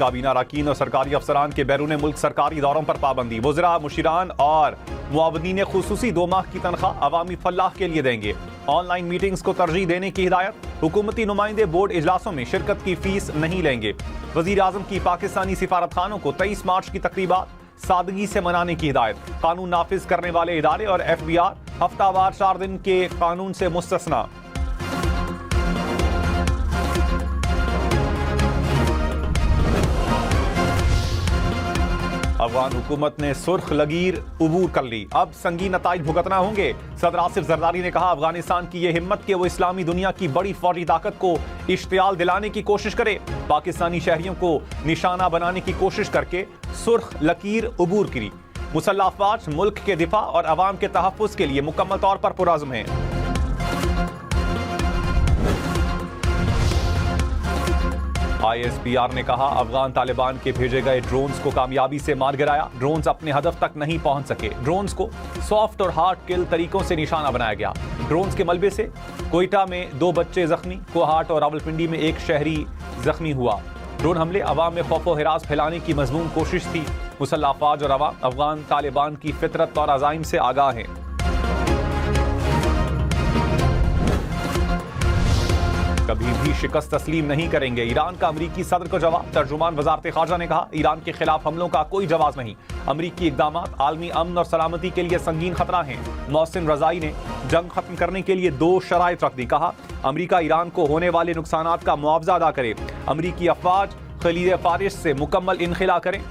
काबीना अरकान और सरकारी अफसरान के बैरून मुल्क सरकारी दौरों पर पाबंदी। वज़रा, मुशीरान और मुआवनीन खुसूसी 2 माह की तनख्वाह अवामी फलाह के लिए देंगे। ऑनलाइन मीटिंग्स को तरजीह देने की हिदायत। हुकूमती नुमाइंदे बोर्ड इजलासों में शिरकत की फीस नहीं लेंगे। वज़ीर आज़म की पाकिस्तानी सिफारतखानों को 23 मार्च की तकरीबात सादगी से मनाने की हिदायत। कानून नाफिज करने वाले इदारे और FBR हफ्तावार 4 दिन के कानून से मुस्तस्ना। अफगान हुकूमत ने सुर्ख लकीर अबूर कर ली, अब संगीन नताइज भुगतना होंगे। सदर आसिफ जरदारी ने कहा, अफगानिस्तान की यह हिम्मत कि वो इस्लामी दुनिया की बड़ी फौजी ताकत को इश्तियाल दिलाने की कोशिश करे, पाकिस्तानी शहरियों को निशाना बनाने की कोशिश करके सुर्ख लकीर अबूर करी। मुसल्लह अफवाज मुल्क के दिफा और अवाम के तहफ़्फ़ुज़ के लिए मुकम्मल तौर पर पुरअज़्म हैं। ISPR ने कहा, अफगान तालिबान के भेजे गए ड्रोन्स को कामयाबी से मार गिराया। ड्रोन्स अपने हदफ तक नहीं पहुंच सके। ड्रोन्स को सॉफ्ट और हार्ड किल तरीकों से निशाना बनाया गया। ड्रोन्स के मलबे से कोयटा में 2 बच्चे जख्मी, कोहाट और रावलपिंडी में 1 शहरी जख्मी हुआ। ड्रोन हमले अवाम में खौफ व हिरास फैलाने की मजमूम कोशिश थी। मुसल्लह अफवाज और अवाम अफगान तालिबान की फितरत और अज़ाइम से आगाह हैं। कभी भी शिकस्त तस्लीम नहीं करेंगे, ईरान का अमरीकी सदर को जवाब। तर्जुमान वजारत खारजा ने कहा, ईरान के खिलाफ हमलों का कोई जवाब नहीं। अमरीकी इक़दामात आलमी अमन और सलामती के लिए संगीन खतरा हैं। मोहसिन रज़ाई ने जंग खत्म करने के लिए 2 शराइत रख दी। कहा, अमरीका ईरान को होने वाले नुकसानात का मुआवजा अदा करे। अमरीकी अफवाज खलीज फारिस से मुकम्मल इनखिला करें।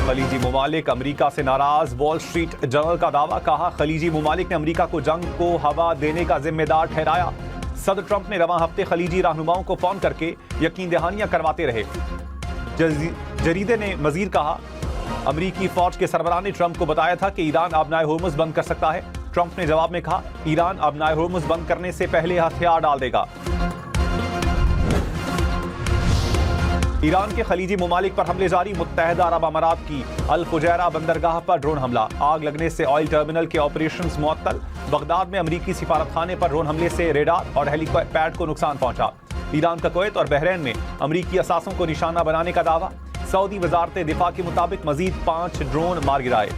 खलीजी मुमालिक अमरीका से नाराज, वॉल स्ट्रीट जर्नल का दावा। कहा, खलीजी मुमालिक ने अमरीका को जंग को हवा देने का जिम्मेदार ठहराया। सदर ट्रंप ने रवां हफ्ते खलीजी रहनुमाओं को फोन करके यकीन दहानियां करवाते रहे। जरीदे ने मजीद कहा, अमरीकी फौज के सरबराह ने ट्रंप को बताया था कि ईरान अबनाए होर्मुज बंद कर सकता है। ट्रंप ने जवाब में कहा, ईरान अबनाए होर्मुज बंद करने से पहले हथियार डाल देगा। ईरान के खलीजी मुमालिक पर हमले जारी। मुत्तहदा अरब अमारात की अल फुजैरा बंदरगाह पर ड्रोन हमला। आग लगने से ऑयल टर्मिनल के ऑपरेशंस मुअत्तल। बगदाद में अमरीकी सिफारतखाने पर ड्रोन हमले से रेडार और हेलीपैड को नुकसान पहुंचा। ईरान का कुवैत और बहरीन में अमरीकी असासों को निशाना बनाने का दावा। सऊदी वजारत दिफा के मुताबिक मजीद 5 ड्रोन मार गिराए।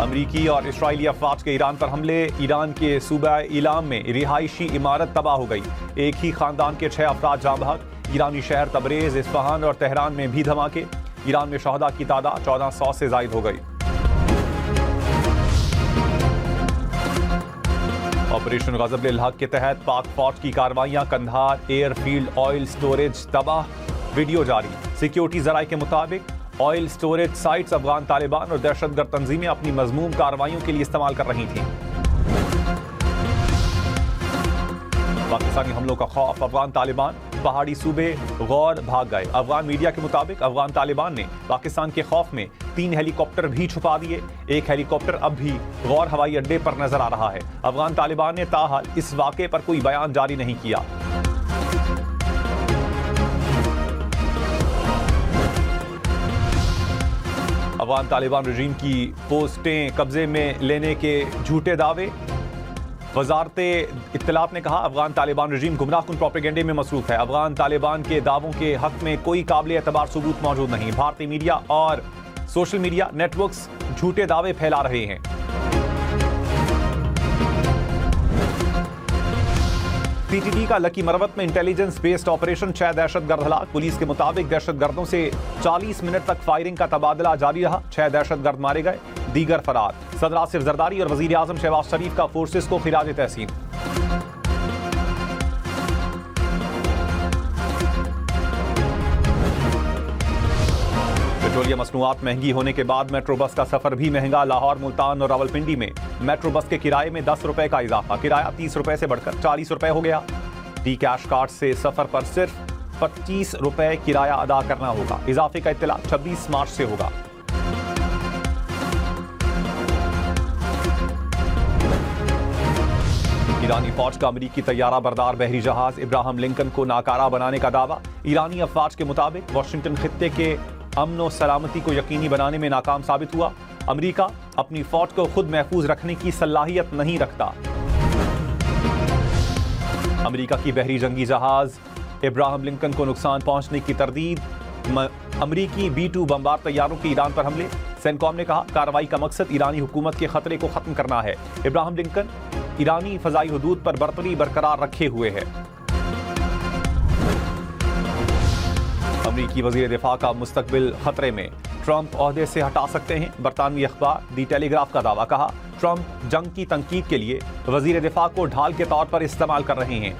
अमरीकी और इसराइली अफवाज के ईरान पर हमले। ईरान के सूबा इलाम में रिहायशी इमारत तबाह हो गई। एक ही खानदान के 6 अफराद जाँ बहक। ईरानी शहर तबरेज, इस्फहान और तेहरान में भी धमाके। ईरान में शहदा की तादाद 1400 से जायद हो गई। ऑपरेशन गज़ब-ए हक के तहत पाक फौज की कार्रवाइयां। कंधार एयरफील्ड ऑयल स्टोरेज तबाह, वीडियो जारी। सिक्योरिटी जराये के मुताबिक oil storage sites Afghan Taliban और दहशतगर्द तंजीमें अपनी मजमूम कार्रवाइयों के लिए इस्तेमाल कर रही थीं। पाकिस्तानी हमलों का खौफ, अफगान तालिबान पहाड़ी सूबे गौर भाग गए। अफगान मीडिया के मुताबिक अफगान तालिबान ने पाकिस्तान के खौफ में 3 हेलीकॉप्टर भी छुपा दिए। एक हेलीकॉप्टर अब भी गौर हवाई अड्डे पर नजर आ रहा है। अफगान तालिबान ने ताहाल इस वाक़े पर कोई बयान जारी नहीं किया। अफगान तालिबान रजीम की पोस्टें कब्जे में लेने के झूठे दावे। वजारत इत्तलात ने कहा, अफगान तालिबान रजीम गुमराहकुन प्रोपेगेंडे में मसरूफ है। अफगान तालिबान के दावों के हक में कोई काबिल एतबार सबूत मौजूद नहीं। भारतीय मीडिया और सोशल मीडिया नेटवर्क्स झूठे दावे फैला रहे हैं। पीटीटी का लकी मरवत में इंटेलिजेंस बेस्ड ऑपरेशन, 6 दहशतगर्द हलाक। पुलिस के मुताबिक दहशतगर्दों से 40 मिनट तक फायरिंग का तबादला जारी रहा। 6 दहशतगर्द मारे गए, दीगर फरार। सदर आसिफ जरदारी और वजीर आजम शहबाज शरीफ का फोर्सेस को खिराज तहसीन। पेट्रोलियम मसनूआत महंगी होने के बाद मेट्रो बस का सफर भी महंगा। लाहौर, मुल्तान और रावलपिंडी में मेट्रो बस के किराए में 10 रुपए का इजाफा। किराया 30 रुपए से बढ़कर 40 रुपए हो गया। डी कैश कार्ड से सफर पर सिर्फ 25 रुपए किराया अदा करना होगा। इजाफे का इत्तला 26 मार्च से होगा। ईरानी फौज का अमरीकी तैयारा बरदार बहरी जहाज इब्राहिम लिंकन को नाकारा बनाने का दावा। ईरानी अफवाज के मुताबिक वाशिंगटन खित्ते के अमन और सलामती को यकीनी बनाने में नाकाम साबित हुआ। अमरीका अपनी फौज को खुद महफूज रखने की सलाहियत नहीं रखता। अमेरिका की बहरी जंगी जहाज इब्राहिम लिंकन को नुकसान पहुंचने की तरदीद। अमेरिकी B-2 बमबार तैयारों के ईरान पर हमले। सेंटकॉम ने कहा कार्रवाई का मकसद ईरानी हुकूमत के खतरे को खत्म करना है। इब्राहिम लिंकन ईरानी फजाई हुदूद पर बरतरी बरकरार रखे हुए है। अमेरिकी वजीर दिफा का मुस्तकबिल खतरे में, ट्रंप ओहदे से हटा सकते हैं। बरतानवी अखबार दी टेलीग्राफ का दावा। कहा ट्रंप जंग की तनकीद के लिए वजीर दिफा को ढाल के तौर पर इस्तेमाल कर रहे हैं।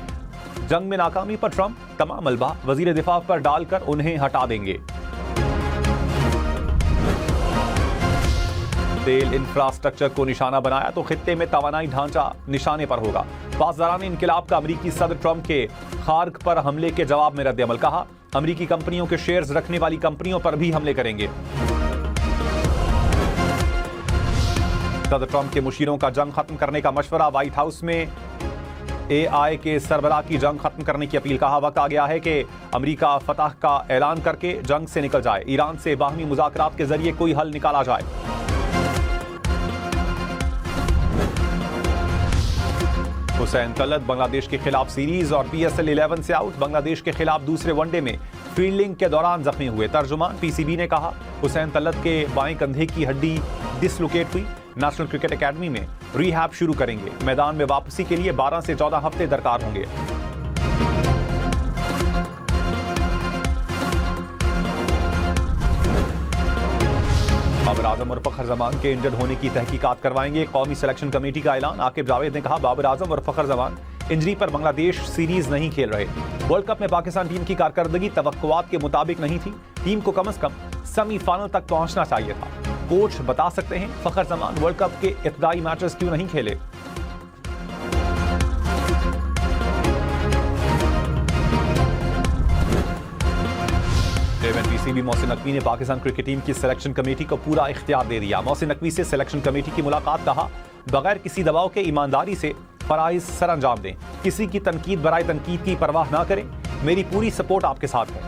जंग में नाकामी पर ट्रंप तमाम मलबा वजीर दिफा पर डालकर उन्हें हटा देंगे। तेल इंफ्रास्ट्रक्चर को निशाना बनाया तो खित्ते में तवानाई ढांचा निशाने पर होगा। पासदारान इनकिलाब का अमेरिकी सदर ट्रंप के खार्क पर हमले के जवाब में रद्द-ए-अमल। कहा अमेरिकी कंपनियों के शेयर्स रखने वाली कंपनियों पर भी हमले करेंगे। सदर ट्रंप के मुशीरों का जंग खत्म करने का मशवरा। व्हाइट हाउस में AI के सरबराह की जंग खत्म करने की अपील। कहा वक्त आ गया है कि अमेरिका फतह का ऐलान करके जंग से निकल जाए। ईरान से बाहमी मुज़ाकरात के जरिए कोई हल निकाला जाए। हुसैन तलत बांग्लादेश के खिलाफ सीरीज और PSL 11 से आउट। बांग्लादेश के खिलाफ दूसरे वनडे में फील्डिंग के दौरान जख्मी हुए। तर्जुमान PCB ने कहा हुसैन तलत के बाएं कंधे की हड्डी डिसलोकेट हुई। नेशनल क्रिकेट एकेडमी में रिहैब शुरू करेंगे। मैदान में वापसी के लिए 12 से 14 हफ्ते दरकार होंगे। बाबर आजम और फखर जमान के इंजर्ड होने की तहकीकात करवाएंगे। कौमी सिलेक्शन कमेटी का ऐलान। आकिब जावेद ने कहा बाबर आजम और फखर जमान इंजरी पर बांग्लादेश सीरीज नहीं खेल रहे। वर्ल्ड कप में पाकिस्तान टीम की कारकर्दगी तवक्कुआत के मुताबिक नहीं थी। टीम को कम से कम सेमीफाइनल तक पहुंचना चाहिए था। कोच बता सकते हैं फखर जमान वर्ल्ड कप के इब्तदाई मैचेस क्यों नहीं खेले। PCB मोहसिन नकवी ने पाकिस्तान क्रिकेट टीम की सिलेक्शन कमेटी को पूरा इख्तियार दे दिया। मोहसिन नकवी से सिलेक्शन कमेटी की मुलाकात। कहा बगैर किसी दबाव के ईमानदारी से फराइज सर अंजाम दें। किसी की तनकीद बराए तनकीद की परवाह ना करें। मेरी पूरी सपोर्ट आपके साथ है।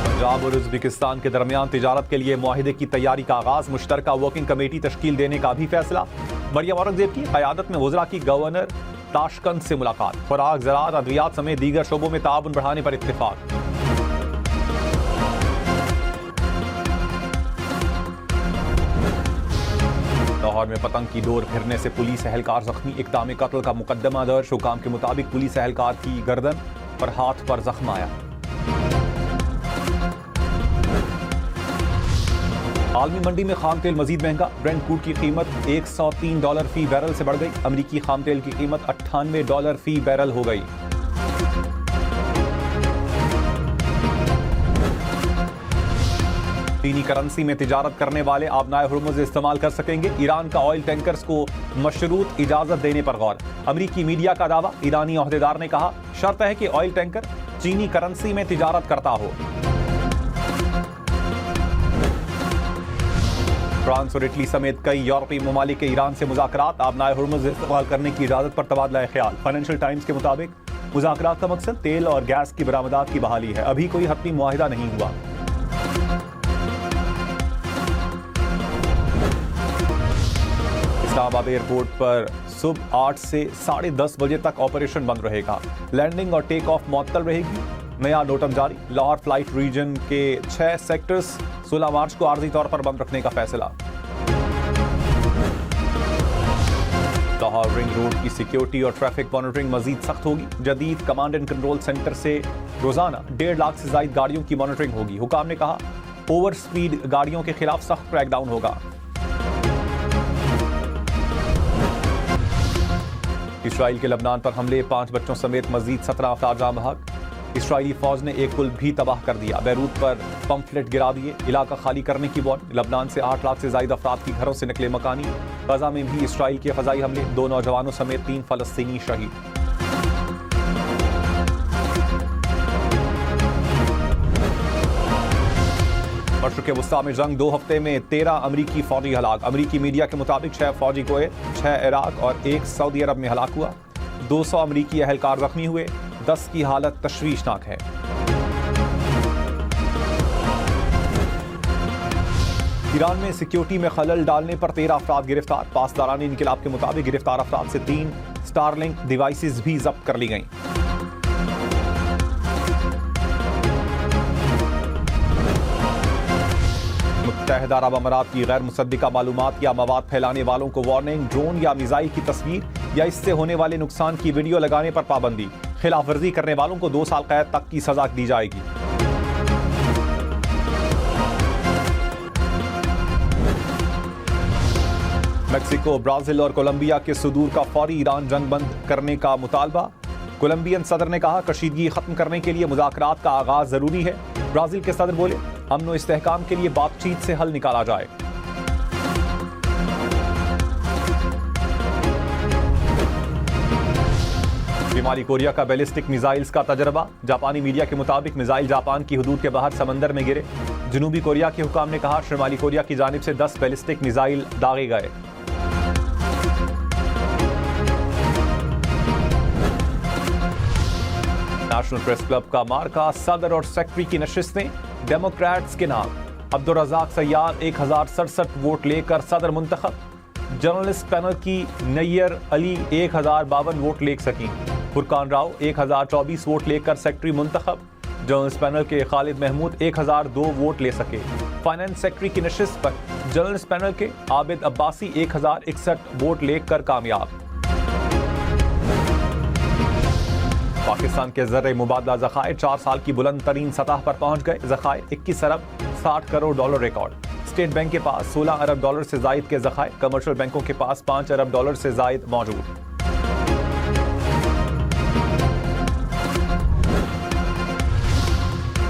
पंजाब और उज़्बेकिस्तान के दरमियान तिजारत के लिए मुआहिदे की तैयारी का आगाज। मुश्तरका वर्किंग कमेटी तश्कील देने का भी फैसला। मरियम औरंगजेब की क़यादत में वज़रा की गवर्नर ताशकंद से मुलाकात। खुराक, ज़राअत, अद्वियात समेत दीगर शोबों में ताउन बढ़ाने पर इत्तेफाक। लाहौर में पतंग की डोर फिरने से पुलिस एहलकार जख्मी। इक़दाम कत्ल का मुकदमा दर्ज। हुकाम के मुताबिक पुलिस एहलकार की गर्दन और हाथ पर जख्म आया। आलमी मंडी में खाम तेल मजीद महंगा। ब्रेंट क्रूड की कीमत $103 फी बैरल से बढ़ गई। अमेरिकी खाम तेल की कीमत $98 फी बैरल हो गई। चीनी करेंसी में तिजारत करने वाले आबनाए हुर्मुज़ इस्तेमाल कर सकेंगे। ईरान का ऑयल टैंकर्स को मशरूत इजाजत देने पर गौर। अमेरिकी मीडिया का दावा। ईरानी ओहदेदार ने कहा शर्त है कि ऑयल टैंकर चीनी करेंसी में तिजारत करता हो। फ्रांस और इटली समेत कई यूरोपीय ममालिक के ईरान से मुज़ाकरात। आबनाए हुर्मुज़ इस्तेमाल करने की इजाजत पर तबादला ख्याल। फाइनेंशियल टाइम्स के मुताबिक मुज़ाकरात का मकसद तेल और गैस की बरामदात की बहाली है। अभी कोई हतमी मुआहिदा नहीं हुआ। इस्लामाबाद एयरपोर्ट पर सुबह 8 से 10:30 बजे तक ऑपरेशन बंद रहेगा। लैंडिंग और टेक ऑफ मुअत्तल रहेगी। नया नोटम जारी। लाहौर फ्लाइट रीजन के 6 सेक्टर्स 16 मार्च को आर्जी तौर पर बंद रखने का फैसला। लाहौर रिंग रोड की सिक्योरिटी और ट्रैफिक मॉनिटरिंग मजीद सख्त होगी। जदीद कमांड एंड कंट्रोल सेंटर से रोजाना 1.5 लाख से ज्यादा गाड़ियों की मॉनिटरिंग होगी। हुकाम ने कहा ओवर स्पीड गाड़ियों के खिलाफ सख्त क्रैकडाउन होगा। इसराइल के लबनान पर हमले। 5 बच्चों समेत मजीद 17 अफराद जाँ बहक। इसराइली फौज ने एक पुल भी तबाह कर दिया। बैरूत पर पंफलेट गिरा दिए। इलाका खाली करने की वार्निंग। लबनान से 8 लाख से ज्यादा अफराद की घरों से निकले मकानी। गजा में भी इसराइल के फजाई हमले। 2 नौजवानों समेत 3 फलस्तीनी शहीद। मशरिक़ वस्ता में जंग 2 हफ्ते में 13 अमरीकी फौजी हलाक। अमरीकी मीडिया के मुताबिक 6 फौजी कोए, 6 इराक और 1 सऊदी अरब में हलाक हुआ। 200 अमरीकी एहलकार जख्मी हुए। 10 की हालत तशवीशनाक है। ईरान में सिक्योरिटी में खलल डालने पर 13 अफराद गिरफ्तार। पासदारान इनकिलाब के मुताबिक गिरफ्तार अफराद से 3 स्टारलिंक डिवाइसेस भी जब्त कर ली गईं। मुत्तहिदा अरब अमारात की गैर मुसद्दिका मालूमात या मवाद फैलाने वालों को वार्निंग। ड्रोन या मिसाइल की तस्वीर या इससे होने वाले नुकसान की वीडियो लगाने पर पाबंदी। खिलाफ वर्जी करने वालों को 2 साल कैद तक की सजा दी जाएगी। मेक्सिको, ब्राजील और कोलंबिया के सुदूर का फौरी ईरान जंग बंद करने का मुतालबा। कोलंबियन सदर ने कहा कशीदगी खत्म करने के लिए मुज़ाकरात का आगाज जरूरी है। ब्राजील के सदर बोले अमन व इस्तेहकाम के लिए बातचीत से हल निकाला जाए। शुमाली कोरिया का बैलिस्टिक मिसाइल्स का तजर्बा। जापानी मीडिया के मुताबिक मिसाइल जापान की हदूद के बाहर समंदर में गिरे। जनूबी कोरिया के हुकाम ने कहा शुमाली कोरिया की जानिब से 10 बैलिस्टिक मिसाइल दागे गए। नेशनल प्रेस क्लब का मार्का सदर और सेक्रेटरी की नशिस्तें डेमोक्रेट्स के नाम। अब्दुल रज़ाक सैयाद 1067 वोट लेकर सदर मुंतखब। जर्नलिस्ट पैनल की नैयर अली 1052 वोट ले सकी। फुरकान राव 1024 वोट लेकर सेक्रेटरी मुंतखब। जर्नलिस्ट पैनल के खालिद महमूद 1002 वोट ले सके। फाइनेंस सेक्रेटरी की नशिस्त पर जर्नलिस्ट पैनल के आबिद अब्बासी 1061 वोट लेकर कामयाब। पाकिस्तान के ज़र्रे मुबादला ज़खायर 4 साल की बुलंद तरीन सतह पर पहुंच गए। ज़खायर 21 अरब 60 crore dollar record. State bank के पास 16 अरब डॉलर से जायद के ज़खायर। कमर्शियल बैंकों के पास 5 अरब डॉलर से जायद मौजूद।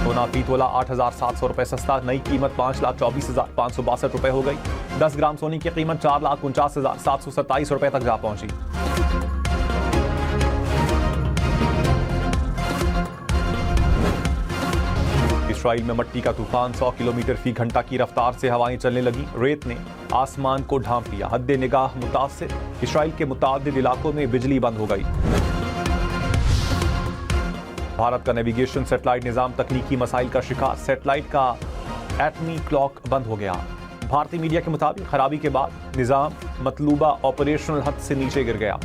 सोना फी तोला 8,700 रुपए सस्ता। नई कीमत 5,24,562 रुपए हो गई। 10 ग्राम सोने की कीमत 4,49,727 रुपए तक जा पहुंची। इसराइल में मट्टी का तूफान 100 किलोमीटर फी घंटा की रफ्तार से हवाएं चलने लगी। रेत ने आसमान को ढांप लिया। हद्दे निगाह मुतासिर। इसराइल के मुतादिद इलाकों में बिजली बंद हो गई। भारत का नेविगेशन सैटेलाइट निजाम तकनीकी मसाइल का शिकार। सैटेलाइट का एटमी क्लॉक बंद हो गया। भारतीय मीडिया के मुताबिक खराबी के बाद निजाम मतलूबा ऑपरेशनल हद से नीचे गिर गया।